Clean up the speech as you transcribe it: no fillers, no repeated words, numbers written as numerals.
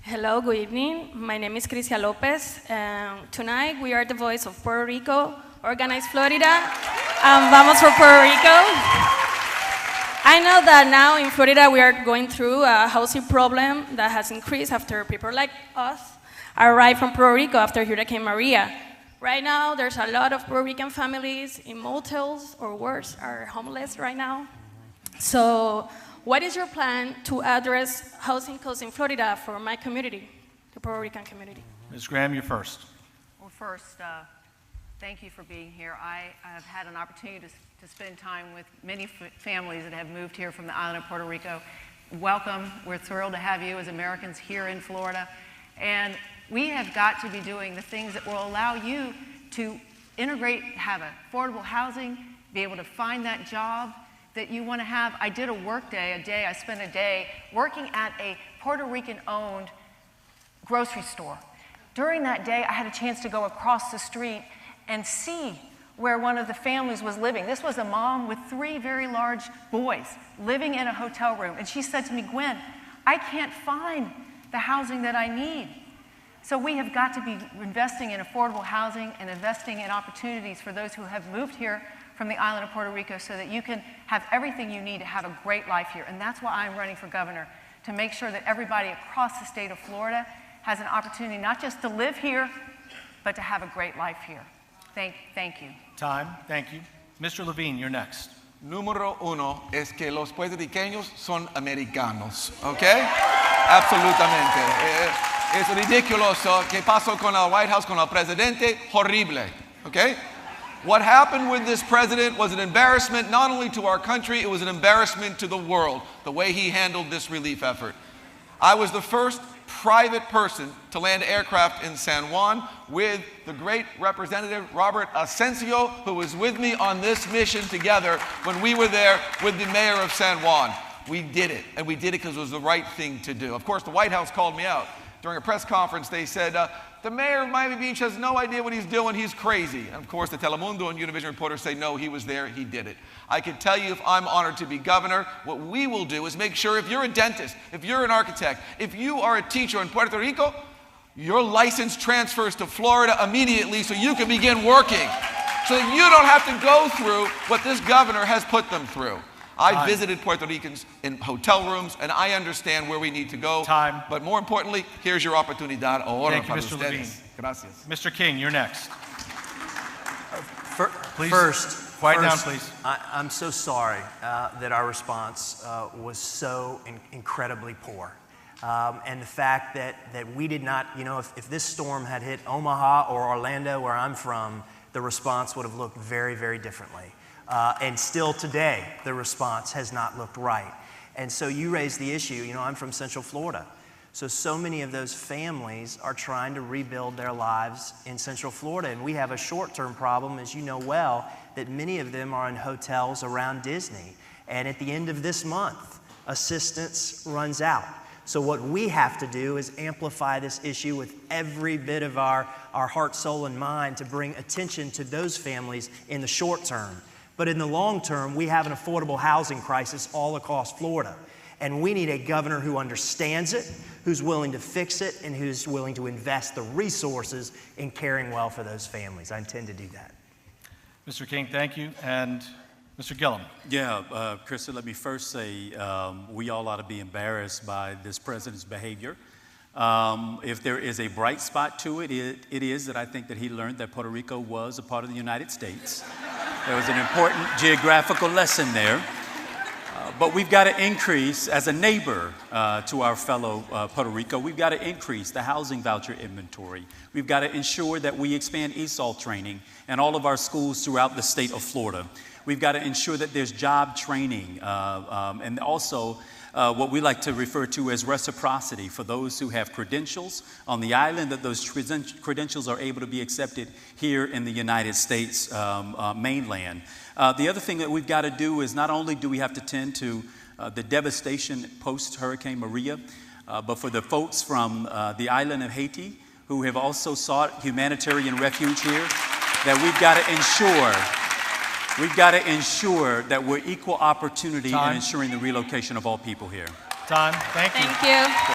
Hello, good evening. My name is Crisia Lopez. Tonight we are the voice of Puerto Rico, Organize Florida, and Vamos for Puerto Rico. I know that now in Florida we are going through a housing problem that has increased after people like us arrived from Puerto Rico after Hurricane Maria. Right now there's a lot of Puerto Rican families in motels or worse, are homeless right now. So what is your plan to address housing costs in Florida for my community, the Puerto Rican community? Ms. Graham, you're first. Well, first, thank you for being here. I have had an opportunity to spend time with many families that have moved here from the island of Puerto Rico. Welcome. We're thrilled to have you as Americans here in Florida. And we have got to be doing the things that will allow you to integrate, have affordable housing, be able to find that job that you want to have. I did a work day, I spent a day working at a Puerto Rican-owned grocery store. During that day, I had a chance to go across the street and see where one of the families was living. This was a mom with 3 very large boys living in a hotel room. And she said to me, "Gwen, I can't find the housing that I need." So we have got to be investing in affordable housing and investing in opportunities for those who have moved here from the island of Puerto Rico so that you can have everything you need to have a great life here. And that's why I'm running for governor, to make sure that everybody across the state of Florida has an opportunity not just to live here, but to have a great life here. Thank you. Time. Thank you. Mr. Levine, you're next. Número uno es que los puertorriqueños son americanos, ¿ok? Absolutamente. Es ridiculoso que pasó con el White House, con el presidente, horrible, ¿ok? What happened with this president was an embarrassment not only to our country, it was an embarrassment to the world, the way he handled this relief effort. I was the first private person to land aircraft in San Juan with the great Representative Robert Asensio, who was with me on this mission together when we were there with the mayor of San Juan. We did it, and we did it because it was the right thing to do. Of course, the White House called me out. During a press conference, they said, the mayor of Miami Beach has no idea what he's doing, he's crazy. And of course, the Telemundo and Univision reporters say, no, he was there, he did it. I can tell you, if I'm honored to be governor, what we will do is make sure if you're a dentist, if you're an architect, if you are a teacher in Puerto Rico, your license transfers to Florida immediately so you can begin working, so that you don't have to go through what this governor has put them through. I visited Puerto Ricans in hotel rooms, and I understand where we need to go. Time. But more importantly, here's your oportunidad ahora Thank you, para Mr. ustedes. Levine. Gracias. Mr. King, you're next. Please, First, quiet down, please. I'm so sorry that our response was so incredibly poor. And the fact that we did not, if this storm had hit Omaha or Orlando, where I'm from, the response would have looked very, very differently. And still today, the response has not looked right. And so you raised the issue, I'm from Central Florida. So many of those families are trying to rebuild their lives in Central Florida. And we have a short-term problem, as you know well, that many of them are in hotels around Disney. And at the end of this month, assistance runs out. So what we have to do is amplify this issue with every bit of our heart, soul, and mind to bring attention to those families in the short term. But in the long term, we have an affordable housing crisis all across Florida. And we need a governor who understands it, who's willing to fix it, and who's willing to invest the resources in caring well for those families. I intend to do that. Mr. King, thank you. And Mr. Gillum. Yeah, Krista, let me first say we all ought to be embarrassed by this president's behavior. If there is a bright spot to it, it is that I think that he learned that Puerto Rico was a part of the United States. There was an important geographical lesson there. But we've got to increase, as a neighbor to our fellow Puerto Rico, we've got to increase the housing voucher inventory. We've got to ensure that we expand ESOL training in all of our schools throughout the state of Florida. We've got to ensure that there's job training and also what we like to refer to as reciprocity for those who have credentials on the island, that those credentials are able to be accepted here in the United States mainland. The other thing that we've got to do is not only do we have to tend to the devastation post-Hurricane Maria, but for the folks from the island of Haiti who have also sought humanitarian refuge here, that we've got to ensure that we're equal opportunity in ensuring the relocation of all people here. Time. Thank you. Thank you.